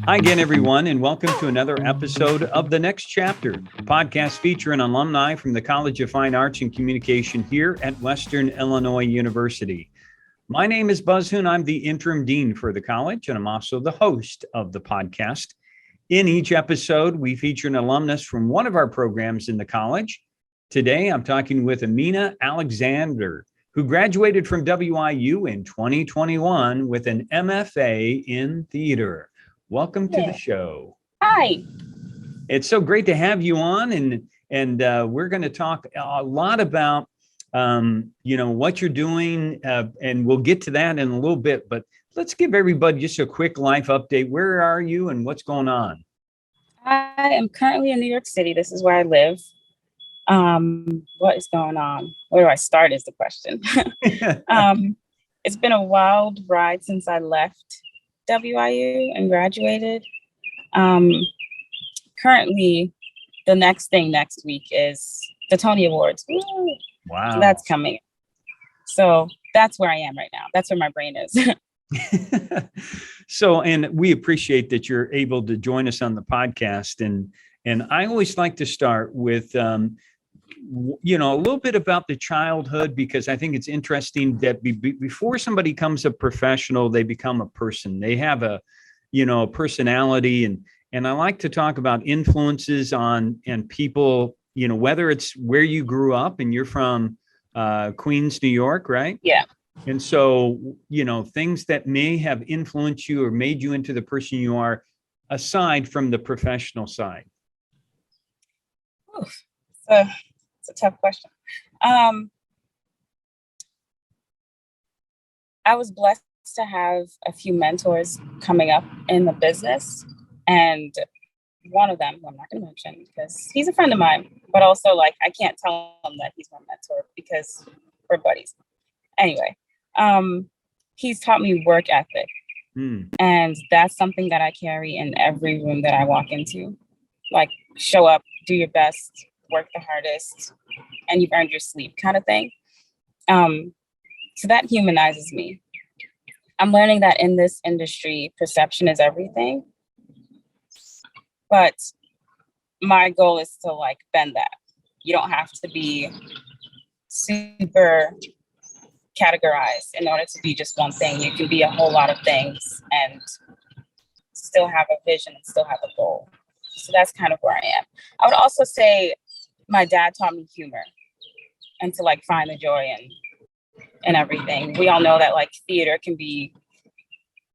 Hi again, everyone, and welcome to another episode of The Next Chapter, a podcast featuring alumni from the College of Fine Arts and Communication here at Western Illinois University. My name is Buzz Hoon. I'm the interim dean for the college, and I'm also the host of the podcast. In each episode, we feature an alumnus from one of our programs in the college. Today, I'm talking with Amina Alexander, who graduated from WIU in 2021 with an MFA in theater. Welcome to the show. Hi. It's so great to have you on, and we're going to talk a lot about what you're doing, and we'll get to that in a little bit. But let's give everybody just a quick life update. Where are you, and what's going on? I am currently in New York City. This is where I live. What is going on? Where do I start is the question. It's been a wild ride since I left WIU and graduated. Currently, the next thing next week is the Tony Awards. Woo! Wow. So that's coming. So that's where I am right now. That's where my brain is. So, and we appreciate that you're able to join us on the podcast. And I always like to start with, a little bit about the childhood, because I think it's interesting that before somebody becomes a professional, they become a person. They have a personality, and I like to talk about influences on and people, whether it's where you grew up, and you're from Queens, New York, right? Yeah. And so, things that may have influenced you or made you into the person you are, aside from the professional side. Oof. It's a tough question. I was blessed to have a few mentors coming up in the business. And one of them, who I'm not going to mention because he's a friend of mine, but also I can't tell him that he's my mentor because we're buddies. Anyway, he's taught me work ethic. And that's something that I carry in every room that I walk into. Show up, do your best, work the hardest, and you've earned your sleep kind of thing. So that humanizes me. I'm learning that in this industry, perception is everything. But my goal is to bend that. You don't have to be super categorized in order to be just one thing. You can be a whole lot of things and still have a vision and still have a goal. So that's kind of where I am. I would also say my dad taught me humor and to find the joy in everything. We all know that theater can be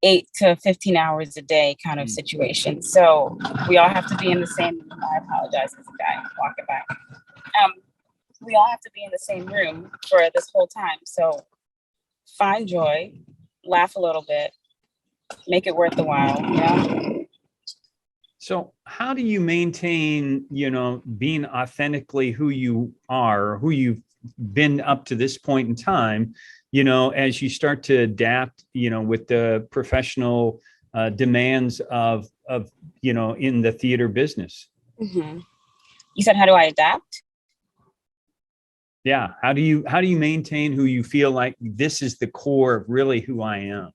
8 to 15 hours a day kind of situation. So we all have to be in the same room. I apologize as a guy walking by. We all have to be in the same room for this whole time. So find joy, laugh a little bit, make it worth the while, So how do you maintain, being authentically who you are, who you've been up to this point in time, as you start to adapt, with the professional demands of in the theater business? Mm-hmm. You said, how do I adapt? Yeah. How do you maintain who you feel like this is the core of really who I am?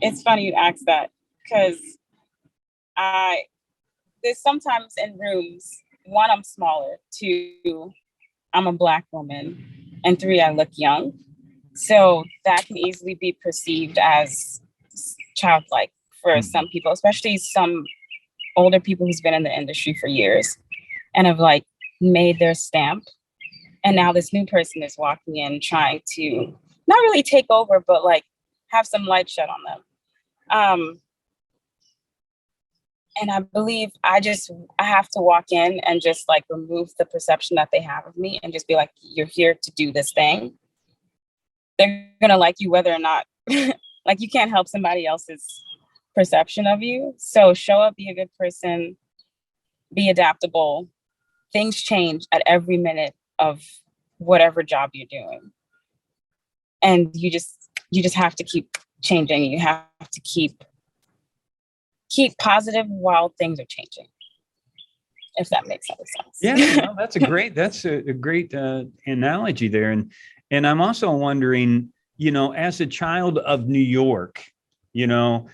It's funny you ask that. Because there's sometimes in rooms, 1, I'm smaller, 2, I'm a Black woman, and 3, I look young. So that can easily be perceived as childlike for some people, especially some older people who's been in the industry for years and have made their stamp. And now this new person is walking in trying to not really take over, but have some light shed on them. And I believe I have to walk in and just remove the perception that they have of me and just be you're here to do this thing. They're going to like you whether or not, you can't help somebody else's perception of you. So show up, be a good person, be adaptable. Things change at every minute of whatever job you're doing. And you just have to keep changing. You have to keep positive while things are changing, if that makes any sense. Yeah, no, that's a great analogy there. And I'm also wondering, as a child of New York, you know,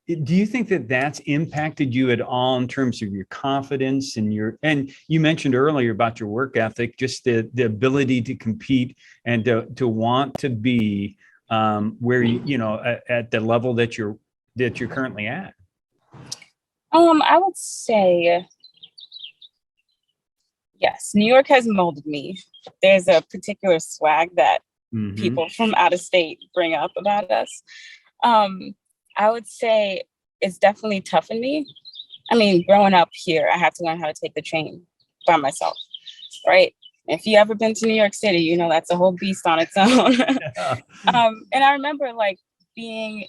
do you think that that's impacted you at all in terms of your confidence and and you mentioned earlier about your work ethic, just the ability to compete and to want to be where you know, at the level that you're currently at? I would say yes, New York has molded me. There's a particular swag that people from out of state bring up about us. I would say it's definitely toughened me. I mean, growing up here, I had to learn how to take the train by myself, right? If you ever been to New York City, you know that's a whole beast on its own. And I remember like being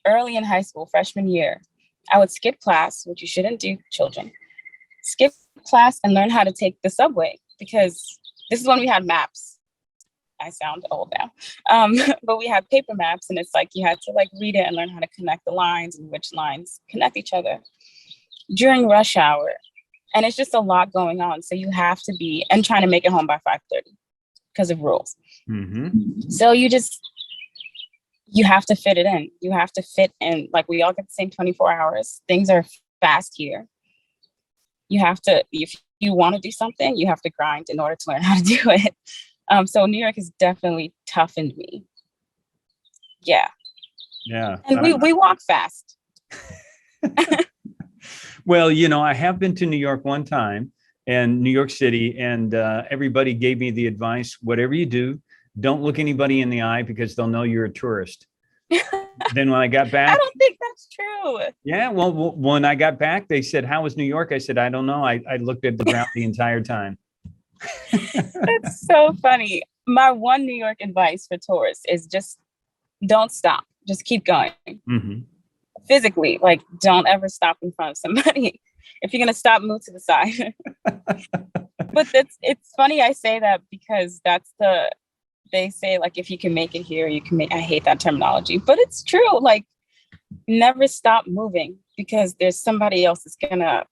early in high school, freshman year, I would skip class, which you shouldn't do, children. Skip class and learn how to take the subway because this is when we had maps. I sound old now, but we had paper maps, and it's like you had to like read it and learn how to connect the lines and which lines connect each other during rush hour. And it's just a lot going on, so you have to be and trying to make it home by 5:30 because of rules. So you have to fit it in. You have to fit in. Like we all get the same 24 hours. Things are fast here. You have to, if you want to do something, you have to grind in order to learn how to do it. So New York has definitely toughened me. Yeah. And we walk fast. Well, you know, I have been to New York one time, and New York City, and everybody gave me the advice, whatever you do, don't look anybody in the eye because they'll know you're a tourist. Then when I got back, I don't think that's true. Yeah, well, when I got back, they said, "How was New York?" I said, "I don't know. I looked at the ground the entire time." That's so funny. My one New York advice for tourists is just don't stop. Just keep going. Physically, like don't ever stop in front of somebody. If you're gonna stop, move to the side. But it's funny I say that because they say like if you can make it here, you can make. I hate that terminology, but it's true. Like never stop moving because there's somebody else that's gonna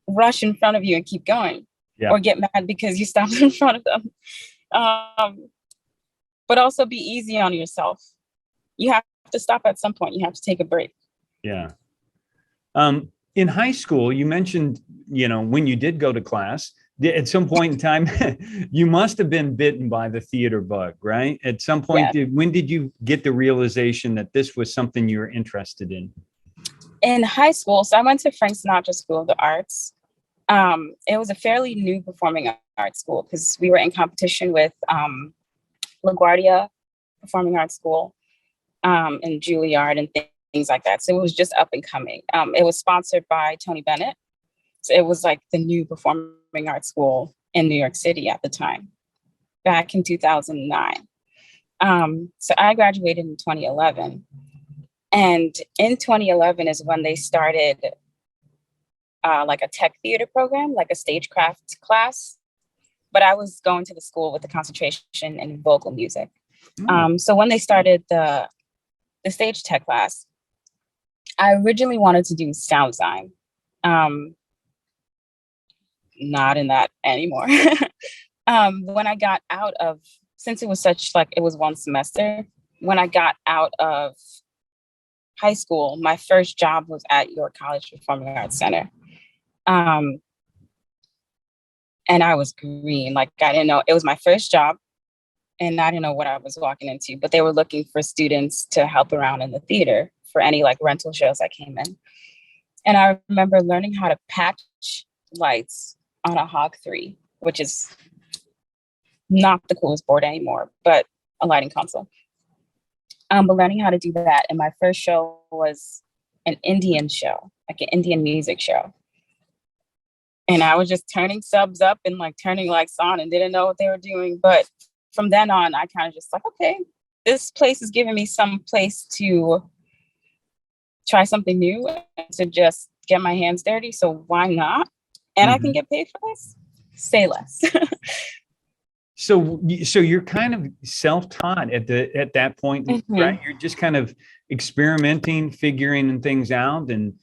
rush in front of you and keep going. Or get mad because you stopped in front of them. But also be easy on yourself. You have to stop at some point. You have to take a break. Yeah. In high school, you mentioned, you know, when you did go to class, at some point in time, you must have been bitten by the theater bug, right? At some point, when did you get the realization that this was something you were interested in? In high school, so I went to Frank Sinatra School of the Arts. It was a fairly new performing arts school because we were in competition with LaGuardia Performing Arts School and Juilliard and things like that. So it was just up and coming. It was sponsored by Tony Bennett. So it was like the new performing arts school in New York City at the time, back in 2009. So I graduated in 2011. And in 2011 is when they started like a tech theater program, like a stagecraft class. But I was going to the school with a concentration in vocal music. So when they started the stage tech class, I originally wanted to do sound design. Not in that anymore. When I got out of, since it was such like, it was one semester, when I got out of high school, my first job was at York College Performing Arts Center. And I was green, like I didn't know, it was my first job and I didn't know what I was walking into, but they were looking for students to help around in the theater for any like rental shows that came in. And I remember learning how to patch lights on a Hog 3, which is not the coolest board anymore, but a lighting console. But learning how to do that. And my first show was an Indian show, like an Indian music show. And I was just turning subs up and like turning lights on and didn't know what they were doing. But from then on, I kind of just like, okay, this place is giving me some place to try something new and to just get my hands dirty. So why not? And I can get paid for this. Say less. So you're kind of self-taught at that point, right? You're just kind of experimenting, figuring things out, and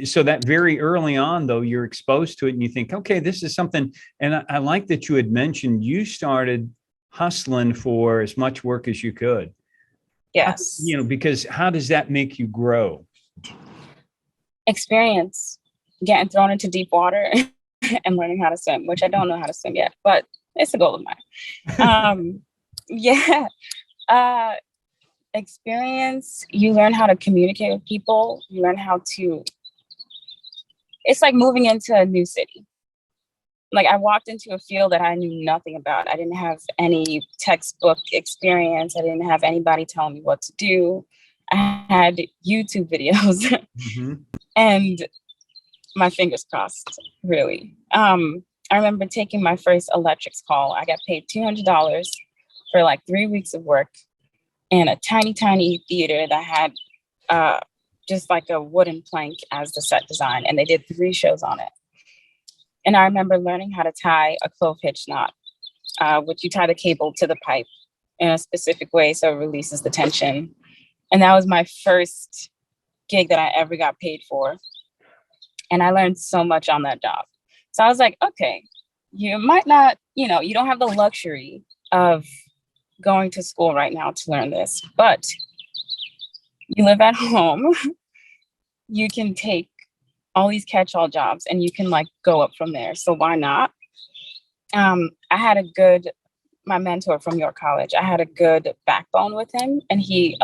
so that very early on, though, you're exposed to it, and you think, okay, this is something. And I like that you had mentioned you started hustling for as much work as you could. Yes. Because how does that make you grow? Experience, getting thrown into deep water and learning how to swim, which I don't know how to swim yet, but it's a goal of mine. Yeah. Experience, you learn how to communicate with people. You learn how to, it's like moving into a new city. Like I walked into a field that I knew nothing about. I didn't have any textbook experience. I didn't have anybody telling me what to do. I had YouTube videos Mm-hmm. and my fingers crossed, really. I remember taking my first electrics call. I got paid $200 for like 3 weeks of work in a tiny, tiny theater that had just like a wooden plank as the set design. And they did 3 shows on it. And I remember learning how to tie a clove hitch knot, which you tie the cable to the pipe in a specific way so it releases the tension. And that was my first gig that I ever got paid for. And I learned so much on that job. So I was like, okay, you might not, you don't have the luxury of going to school right now to learn this, but you live at home. You can take all these catch-all jobs and you can like go up from there. So why not? I had my mentor from York College, I had a good backbone with him, and he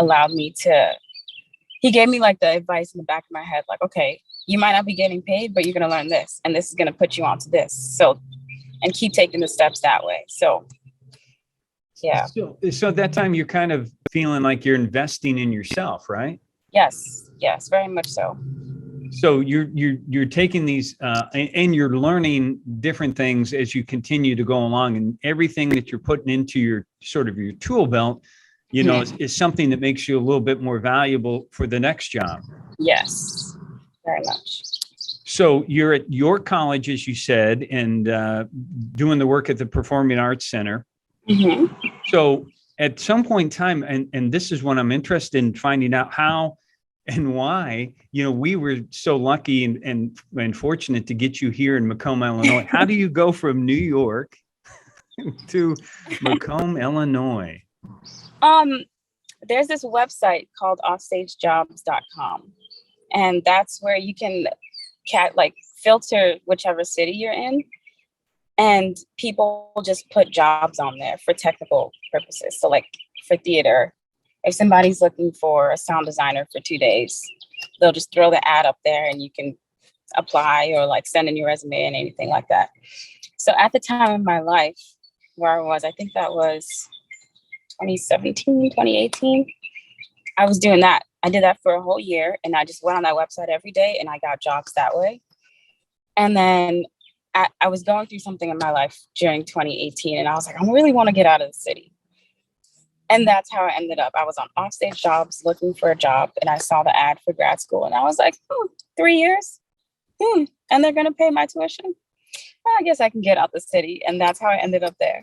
gave me like the advice in the back of my head, like, okay, you might not be getting paid, but you're going to learn this, and this is going to put you onto this. So, and keep taking the steps that way. So, yeah. So at that time, you're kind of feeling like you're investing in yourself, right? Yes, very much so. So you're taking these and you're learning different things as you continue to go along, and everything that you're putting into your sort of your tool belt, is something that makes you a little bit more valuable for the next job. Yes, very much. So you're at your college, as you said, and doing the work at the Performing Arts Center. Mm-hmm. So at some point in time, and this is what I'm interested in finding out how and why, we were so lucky and fortunate to get you here in Macomb, Illinois. How do you go from New York to Macomb, Illinois? There's this website called offstagejobs.com, and that's where you can filter whichever city you're in, and people just put jobs on there for technical purposes. So like for theater, if somebody's looking for a sound designer for 2 days, they'll just throw the ad up there and you can apply or like send in your resume and anything like that. So at the time of my life where I was, I think that was 2017, 2018, I was doing that. I did that for a whole year, and I just went on that website every day and I got jobs that way. And then I was going through something in my life during 2018, and I was like, I really want to get out of the city. And that's how I ended up. I was on Offstage Jobs looking for a job, and I saw the ad for grad school, and I was like, 3 years? And they're going to pay my tuition? Well, I guess I can get out the city. And that's how I ended up there.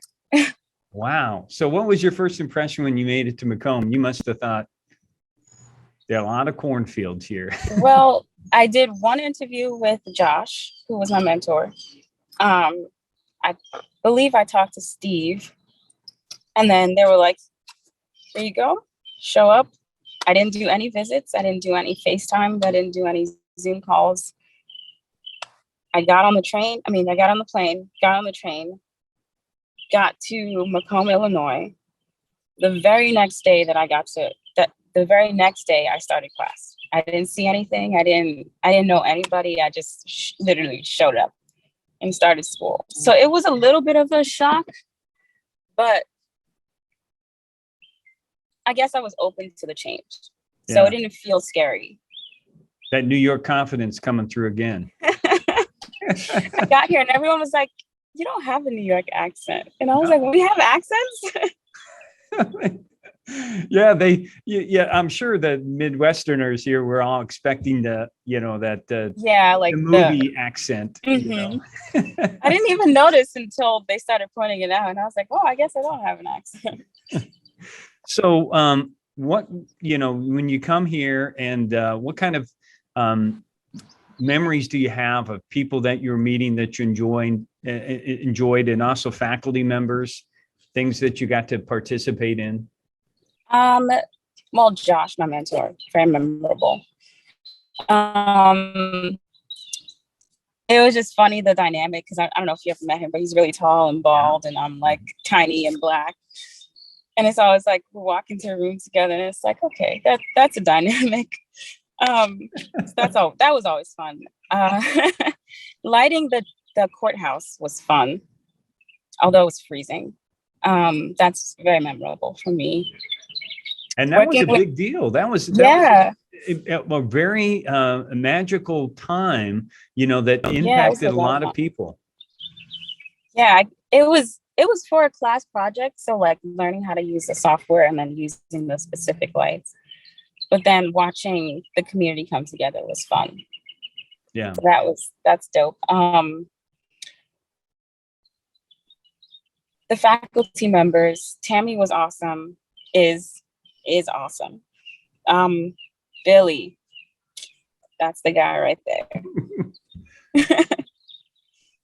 Wow. So what was your first impression when you made it to Macomb? You must have thought, there are a lot of cornfields here. Well, I did one interview with Josh, who was my mentor. I believe I talked to Steve, and then they were like, there you go, show up. I didn't do any visits. I didn't do any FaceTime. I didn't do any Zoom calls. I got on the plane, got on the train, got to Macomb, Illinois. The very next day I started class. I didn't see anything. I didn't know anybody. I just literally showed up and started school. So it was a little bit of a shock, but I guess I was open to the change. Yeah. So it didn't feel scary. That New York confidence coming through again. I got here and everyone was like, you don't have a New York accent. And I was like, we have accents? Yeah, I'm sure the Midwesterners here were all expecting the movie accent. Mm-hmm. I didn't even notice until they started pointing it out, and I was like, I guess I don't have an accent. So, what when you come here, and what kind of memories do you have of people that you're meeting that you enjoyed, and also faculty members, things that you got to participate in? Well, Josh, my mentor, very memorable. Um, it was just funny, the dynamic, because I don't know if you ever met him, but he's really tall and bald, and I'm like tiny and black. And it's always like we walk into a room together, and it's like, okay, that's a dynamic. So that was always fun. Lighting the courthouse was fun, although it was freezing. That's very memorable for me. And that was a big deal. That was a very magical time, that impacted a lot of people. Yeah, it was for a class project. So like learning how to use the software and then using the specific lights. But then watching the community come together was fun. Yeah. So that's dope. The faculty members, Tammy was awesome, is awesome. Billy, that's the guy right there.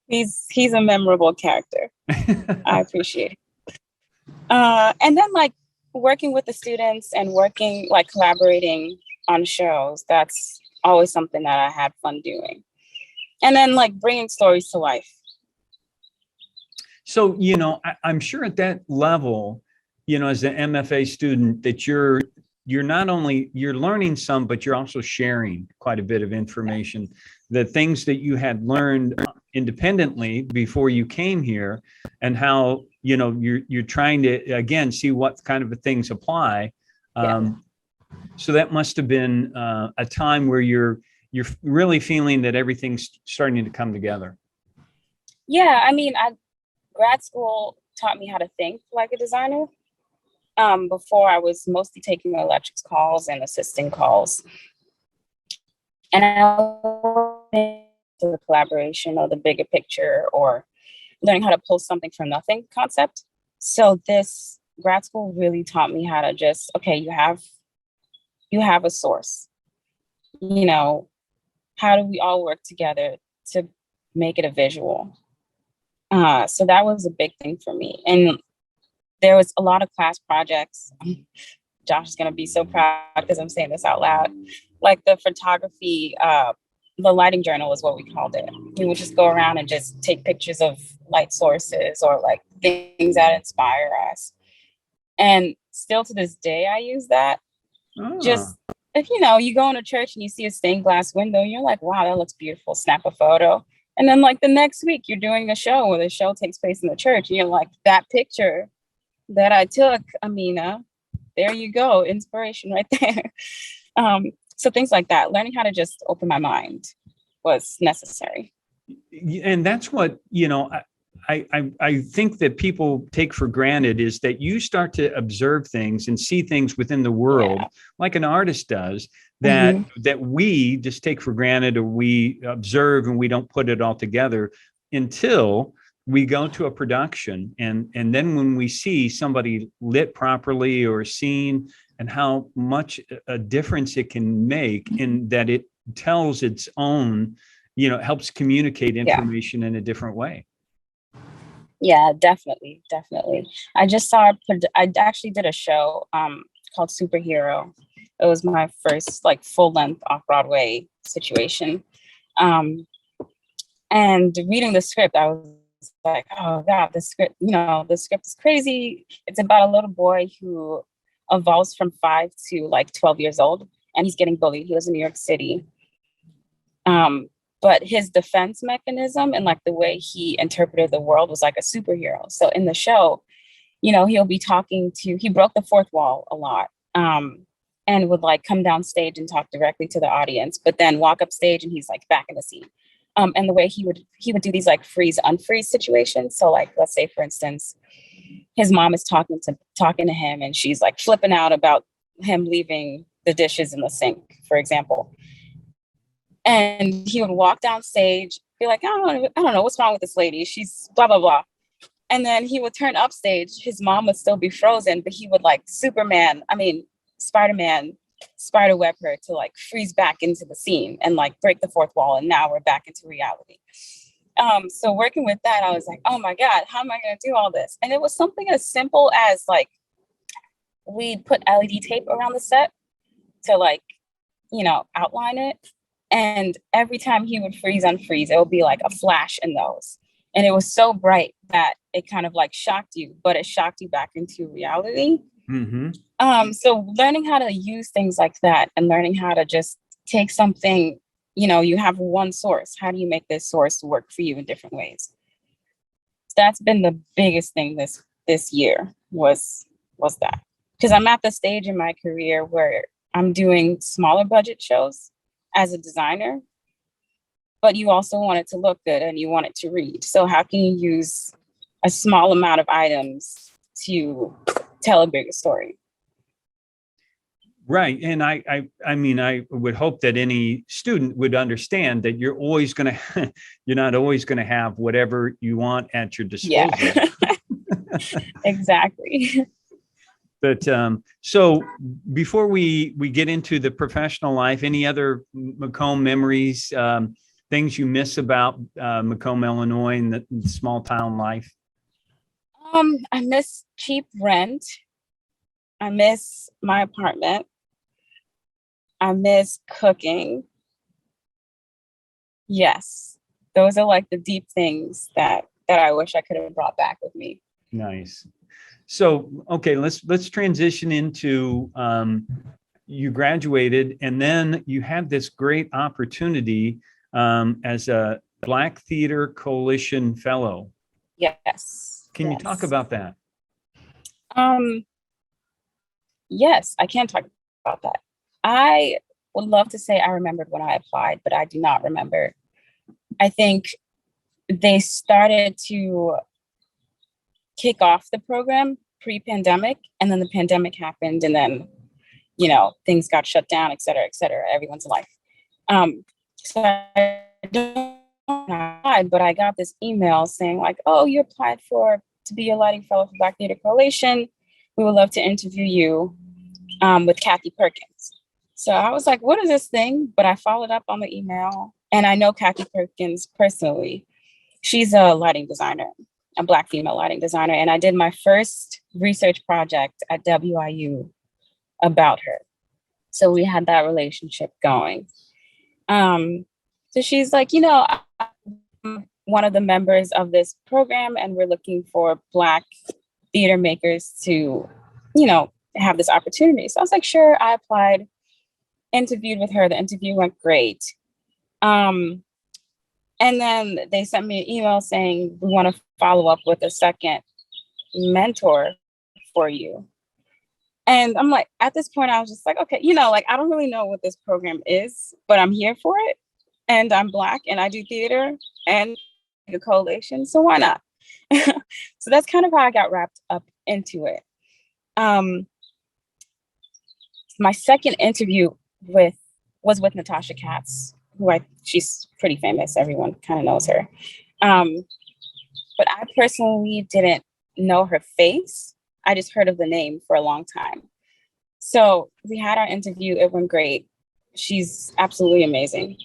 He's a memorable character. I appreciate it. And then like working with the students and collaborating on shows, that's always something that I had fun doing. And then like bringing stories to life. So, I'm sure at that level, as an MFA student, that you're not only you're learning some, but you're also sharing quite a bit of information. The things that you had learned independently before you came here, and how you're trying to again see what kind of things apply. So that must have been a time where you're really feeling that everything's starting to come together. Yeah, I mean, grad school taught me how to think like a designer. Before I was mostly taking electrics calls and assisting calls. And I the collaboration or the bigger picture or learning how to pull something from nothing concept. So this grad school really taught me how to just, okay, you have a source. How do we all work together to make it a visual? So that was a big thing for me. And there was a lot of class projects. Josh is going to be so proud because I'm saying this out loud. Like the photography, the lighting journal is what we called it. We would just go around and just take pictures of light sources or like things that inspire us. And still to this day, I use that. Just if you go in a church and you see a stained glass window, and you're like, wow, that looks beautiful. Snap a photo. And then like the next week, you're doing a show where the show takes place in the church, and you're like, that picture that I took, Amina, there you go, inspiration right there. So things like that, learning how to just open my mind was necessary. And that's what, I think that people take for granted is that you start to observe things and see things within the world like an artist does that we just take for granted, or we observe and we don't put it all together until we go to a production. And then when we see somebody lit properly or seen, and how much a difference it can make in that it tells its own, helps communicate information in a different way. Yeah, definitely. I actually did a show called Superhero. It was my first like full length off Broadway situation. And reading the script, I was like, oh God, the script is crazy. It's about a little boy who evolves from 5 to like 12 years old, and he's getting bullied. He lives in New York City. But his defense mechanism and like the way he interpreted the world was like a superhero. So in the show, he'll be he broke the fourth wall a lot, and would like come down stage and talk directly to the audience, but then walk up stage and he's like back in the scene. And the way he would do these like freeze unfreeze situations. So like, let's say for instance, his mom is talking to him and she's like flipping out about him leaving the dishes in the sink, for example. And he would walk down stage, be like, I don't know what's wrong with this lady. She's blah, blah, blah. And then he would turn up stage. His mom would still be frozen, but he would like Spider-Man, spider web her to like freeze back into the scene and like break the fourth wall. And now we're back into reality. So working with that, I was like, oh my God, how am I going to do all this? And it was something as simple as like we'd put LED tape around the set to like, outline it. And every time he would freeze unfreeze, it would be like a flash in those. And it was so bright that it kind of like shocked you, but it shocked you back into reality. Mm-hmm. So learning how to use things like that and learning how to just take something, you have one source. How do you make this source work for you in different ways? That's been the biggest thing this year was that. Because I'm at the stage in my career where I'm doing smaller budget shows as a designer, but you also want it to look good and you want it to read. So how can you use a small amount of items to tell a bigger story? Right. And I mean, I would hope that any student would understand that you're not always going to have whatever you want at your disposal. Yeah. Exactly. But so before we get into the professional life, any other Macomb memories, things you miss about Macomb, Illinois, and the small town life? I miss cheap rent. I miss my apartment. I miss cooking. Yes, those are like the deep things that I wish I could have brought back with me. Nice. So, okay, let's transition into you graduated and then you had this great opportunity as a Black Theater Coalition Fellow. Yes. Can you talk about that? Yes, I can talk about that. I would love to say I remembered when I applied, but I do not remember. I think they started to kick off the program pre-pandemic, and then the pandemic happened, and then, things got shut down, et cetera, everyone's life. So I don't know, but I got this email saying like, oh, you applied to be a lighting fellow for Black Theater Coalition. We would love to interview you with Kathy Perkins. So I was like, what is this thing? But I followed up on the email, and I know Kathy Perkins personally. She's a lighting designer, a Black female lighting designer. And I did my first research project at WIU about her. So we had that relationship going. So she's like, I'm one of the members of this program, and we're looking for Black theater makers to, have this opportunity. So I was like, sure. I applied, interviewed with her. The interview went great. And then they sent me an email saying, we want to follow up with a second mentor for you. And I'm like, at this point, I was just like, okay, I don't really know what this program is, but I'm here for it. And I'm Black and I do theater and a coalition. So why not? So that's kind of how I got wrapped up into it. My second interview was with Natasha Katz, she's pretty famous. Everyone kind of knows her. But I personally didn't know her face. I just heard of the name for a long time. So we had our interview. It went great. She's absolutely amazing.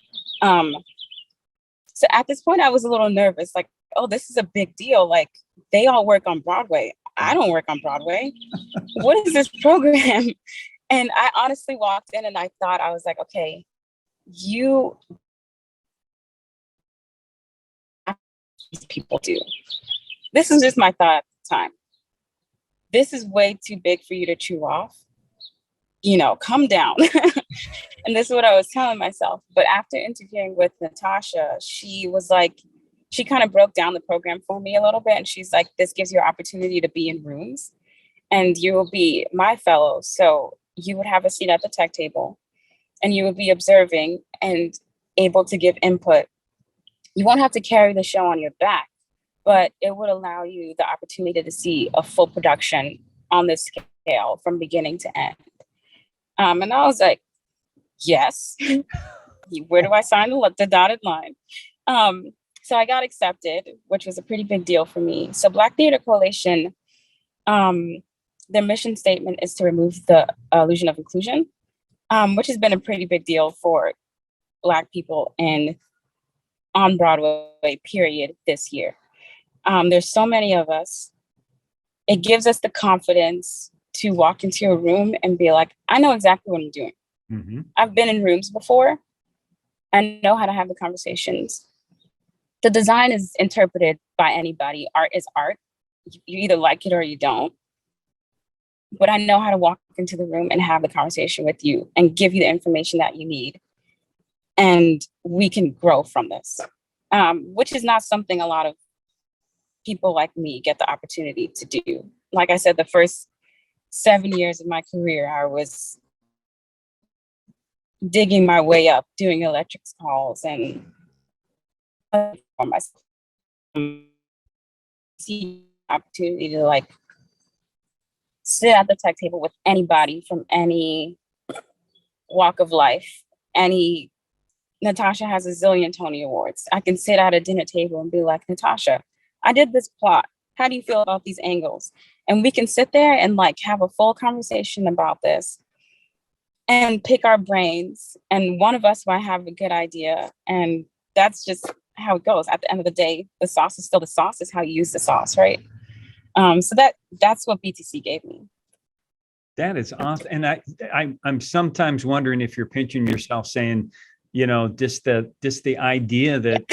So at this point, I was a little nervous, like, oh, this is a big deal. Like, they all work on Broadway. I don't work on Broadway. What is this program? And I honestly walked in and I was like, okay, these people do. This is just my thought at the time. This is way too big for you to chew off. Come down. And this is what I was telling myself. But after interviewing with Natasha, she was like, she kind of broke down the program for me a little bit. And she's like, this gives you an opportunity to be in rooms and you will be my fellow. So you would have a seat at the tech table and you would be observing and able to give input. You won't have to carry the show on your back, but it would allow you the opportunity to see a full production on this scale from beginning to end. And I was like, yes, where do I sign the dotted line? So I got accepted, which was a pretty big deal for me. So Black Theater Coalition, their mission statement is to remove the illusion of inclusion, which has been a pretty big deal for Black people on Broadway, period, this year. There's so many of us. It gives us the confidence to walk into a room and be like, I know exactly what I'm doing. Mm-hmm. I've been in rooms before. I know how to have the conversations. The design is interpreted by anybody. Art is art. You either like it or you don't. But I know how to walk into the room and have the conversation with you and give you the information that you need. And we can grow from this, which is not something a lot of people like me get the opportunity to do. Like I said, the first 7 years of my career, I was digging my way up, doing electrics calls and for myself. See opportunity to like sit at the tech table with anybody from any walk of life. Natasha has a zillion Tony Awards. I can sit at a dinner table and be like, Natasha, I did this plot. How do you feel about these angles? And we can sit there and like have a full conversation about this and pick our brains. And one of us might have a good idea. And that's just how it goes. At the end of the day, the sauce is still the sauce, is how you use the sauce, right? So that's what BTC gave me. That is awesome. And I'm sometimes wondering if you're pinching yourself saying, just the idea that,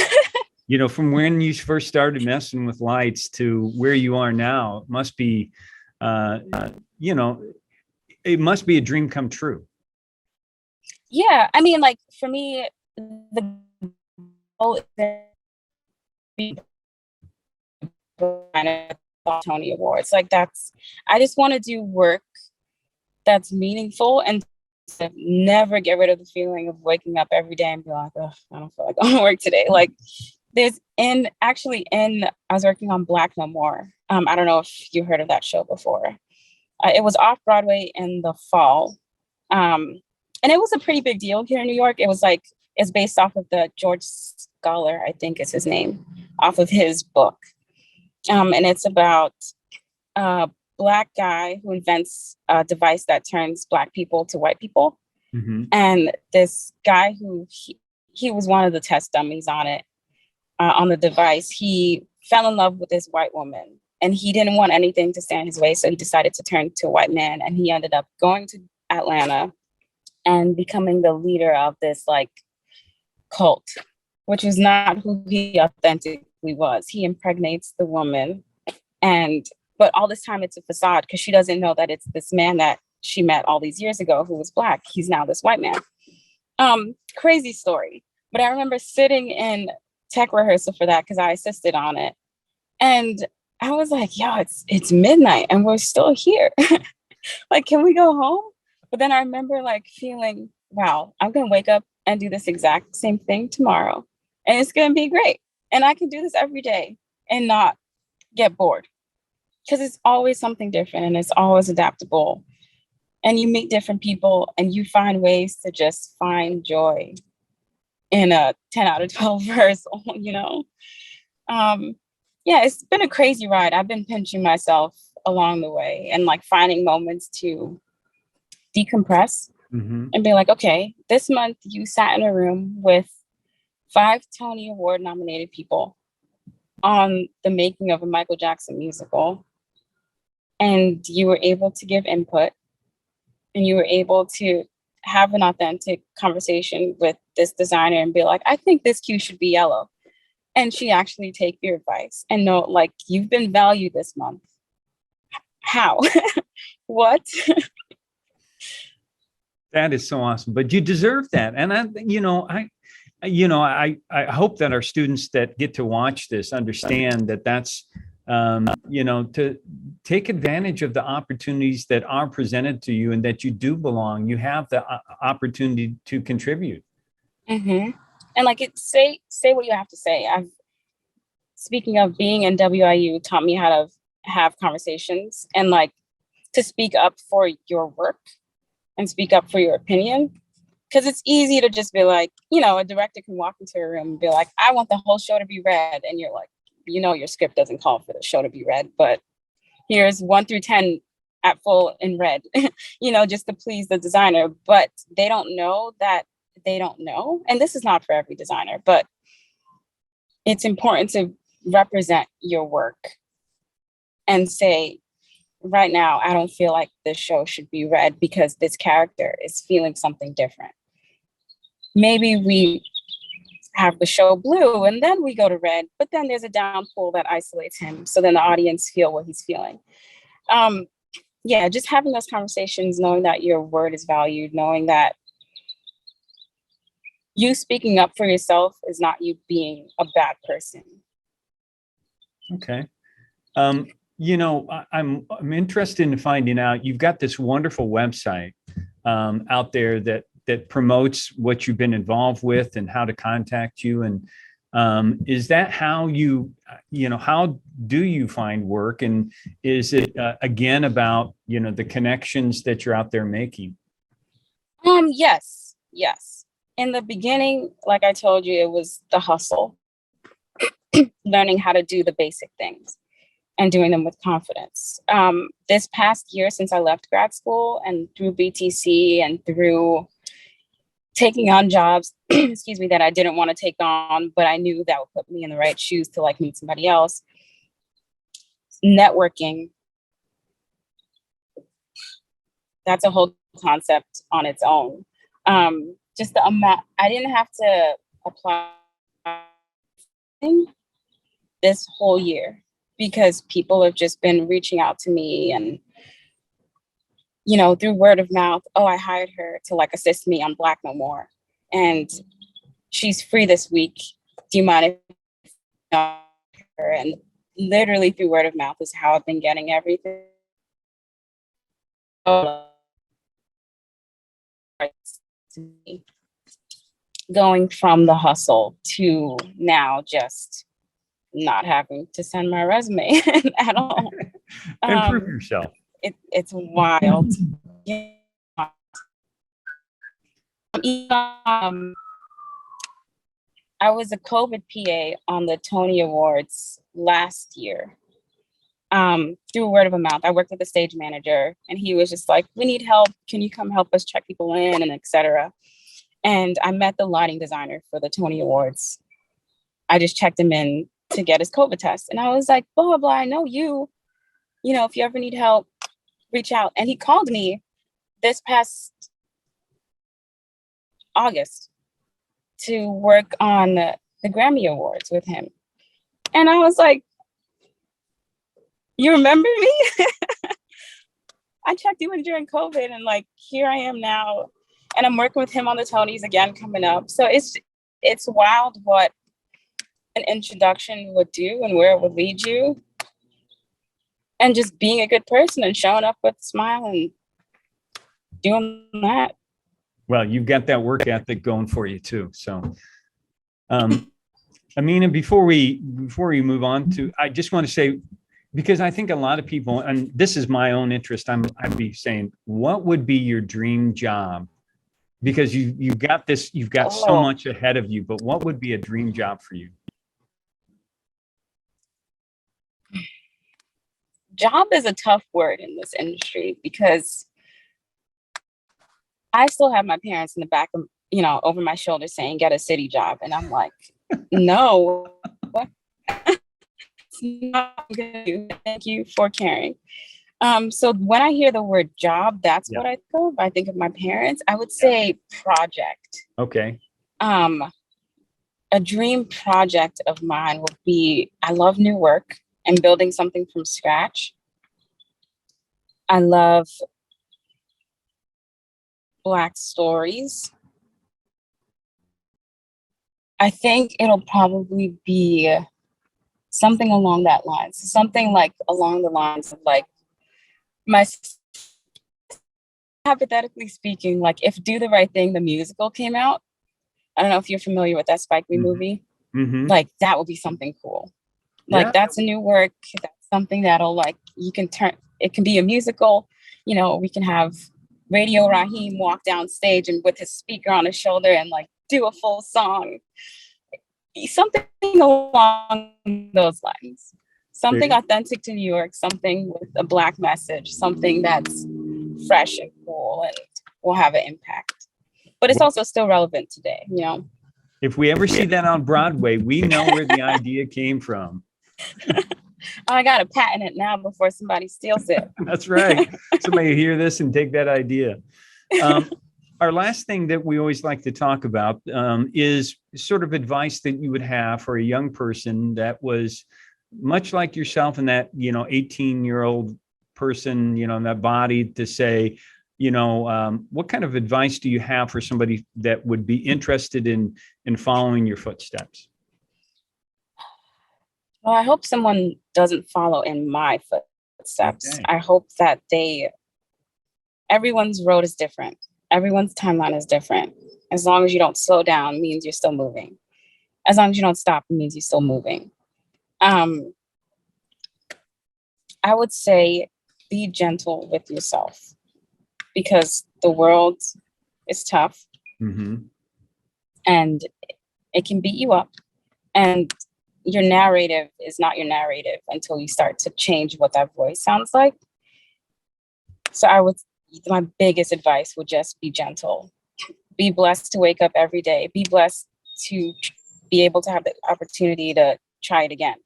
from when you first started messing with lights to where you are now, must be, it must be a dream come true. Yeah. I mean, like for me, the goal is to be Tony Awards. Like I just want to do work that's meaningful and to never get rid of the feeling of waking up every day and be like, oh, I don't feel like going to work today. Like I was working on Black No More. I don't know if you heard of that show before. It was off Broadway in the fall. And it was a pretty big deal here in New York. It's based off of the George Scholar, I think is his name, off of his book. And it's about a Black guy who invents a device that turns Black people to white people. Mm-hmm. And this guy who he was one of the test dummies on it, on the device, he fell in love with this white woman and he didn't want anything to stand in his way. So he decided to turn to a white man, and he ended up going to Atlanta and becoming the leader of this like cult, which was not who he authentically was. He impregnates the woman, but all this time it's a facade because she doesn't know that it's this man that she met all these years ago who was Black. He's now this white man. Crazy story. But I remember sitting in tech rehearsal for that because I assisted on it. And I was like, yo, it's midnight and we're still here. Like, can we go home? But then I remember like feeling, wow, I'm going to wake up and do this exact same thing tomorrow. And it's going to be great. And I can do this every day and not get bored. Because it's always something different and it's always adaptable. And you meet different people and you find ways to just find joy in a 10 out of 12 rehearsal, Yeah, it's been a crazy ride. I've been pinching myself along the way and like finding moments to decompress and be like, okay, this month you sat in a room with 5 Tony Award nominated people on the making of a Michael Jackson musical. And you were able to give input and you were able to have an authentic conversation with this designer and be like, I think this cue should be yellow. And she actually take your advice and know, like, you've been valued this month. How? What? That is so awesome, but you deserve that. And I hope that our students that get to watch this understand that that's, to take advantage of the opportunities that are presented to you and that you do belong. You have the opportunity to contribute. Mm-hmm. And like say what you have to say. Speaking of being in WIU taught me how to have conversations and like to speak up for your work and speak up for your opinion. Because it's easy to just be like, a director can walk into a room and be like, I want the whole show to be red. And you're like, your script doesn't call for the show to be red, but here's 1 through 10 at full in red, just to please the designer. But they don't know that they don't know. And this is not for every designer, but it's important to represent your work and say, right now, I don't feel like this show should be read because this character is feeling something different. Maybe we have the show blue and then we go to red, but then there's a downpool that isolates him. So then the audience feel what he's feeling. Yeah, just having those conversations, knowing that your word is valued, knowing that you speaking up for yourself is not you being a bad person. Okay. I'm interested in finding out, you've got this wonderful website out there that promotes what you've been involved with and how to contact you. And is that how how do you find work? And is it again about, the connections that you're out there making? Yes. In the beginning, like I told you, it was the hustle, learning how to do the basic things and doing them with confidence. This past year, since I left grad school and through BTC and through taking on jobs, excuse me, that I didn't want to take on, but I knew that would put me in the right shoes to like meet somebody else. Networking, that's a whole concept on its own. Just the amount, I didn't have to apply this whole year because people have just been reaching out to me and, through word of mouth. Oh, I hired her to like assist me on Black No More. And she's free this week. Do you mind if I her? And literally through word of mouth is how I've been getting everything. Going from the hustle to now just not having to send my resume at all. Improve yourself. It's wild. I was a COVID PA on the Tony Awards last year. Through word of mouth, I worked with the stage manager and he was just like, we need help. Can you come help us check people in and etc. And I met the lighting designer for the Tony Awards. I just checked him in to get his COVID test. And I was like, blah, blah, blah, I know you. If you ever need help, reach out. And he called me this past August to work on the Grammy Awards with him. And I was like, you remember me? I checked you in during COVID and like, here I am now. And I'm working with him on the Tonys again coming up. So it's wild what an introduction would do and where it would lead you. And just being a good person and showing up with a smile and doing that. Well, you've got that work ethic going for you too. So, Amina, before we move on to, I just want to say, because I think a lot of people, and this is my own interest, I'd be saying, what would be your dream job? Because you've got so much ahead of you, but what would be a dream job for you? Job is a tough word in this industry because I still have my parents in the back of, over my shoulder saying, get a city job. And I'm like, no, what? It's not good. Thank you for caring. So when I hear the word job, that's what I think of. I think of my parents. I would say project. Okay. A dream project of mine would be, I love new work and building something from scratch. I love Black stories. I think it'll probably be something along that line. So something like along the lines of like hypothetically speaking, like if Do the Right Thing, the musical came out, I don't know if you're familiar with that Spike Lee movie. Mm-hmm. Like that would be something cool. Like that's a new work. That's something that'll like, you can turn, it can be a musical, we can have Radio Raheem walk down stage and with his speaker on his shoulder and like do a full song. Something along those lines. Something authentic to New York, something with a Black message, something that's fresh and cool and will have an impact. But it's also still relevant today, If we ever see that on Broadway, we know where the idea came from. I got to patent it now before somebody steals it. That's right. Somebody hear this and take that idea. Our last thing that we always like to talk about is sort of advice that you would have for a young person that was much like yourself and that, 18-year-old person, in that body to say, what kind of advice do you have for somebody that would be interested in following your footsteps? Well, I hope someone doesn't follow in my footsteps. Okay. I hope that everyone's road is different. Everyone's timeline is different. As long as you don't slow down means you're still moving. As long as you don't stop, it means you're still moving. I would say be gentle with yourself because the world is tough and it can beat you up. And your narrative is not your narrative until you start to change what that voice sounds like. So my biggest advice would just be gentle. Be blessed to wake up every day. Be blessed to be able to have the opportunity to try it again.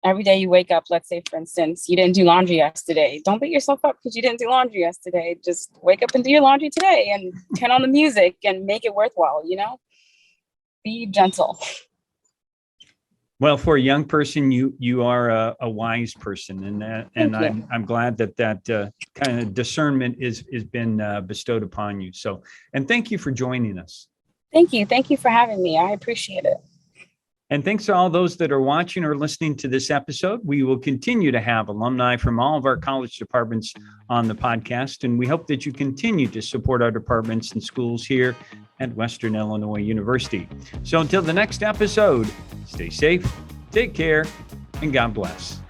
Every day you wake up, let's say, for instance, you didn't do laundry yesterday. Don't beat yourself up because you didn't do laundry yesterday. Just wake up and do your laundry today and turn on the music and make it worthwhile, Be gentle. Well, for a young person, you are a wise person, and I'm glad that kind of discernment is been bestowed upon you. So, and thank you for joining us. Thank you for having me. I appreciate it. And thanks to all those that are watching or listening to this episode. We will continue to have alumni from all of our college departments on the podcast, and we hope that you continue to support our departments and schools here at Western Illinois University. So until the next episode, stay safe, take care, and God bless.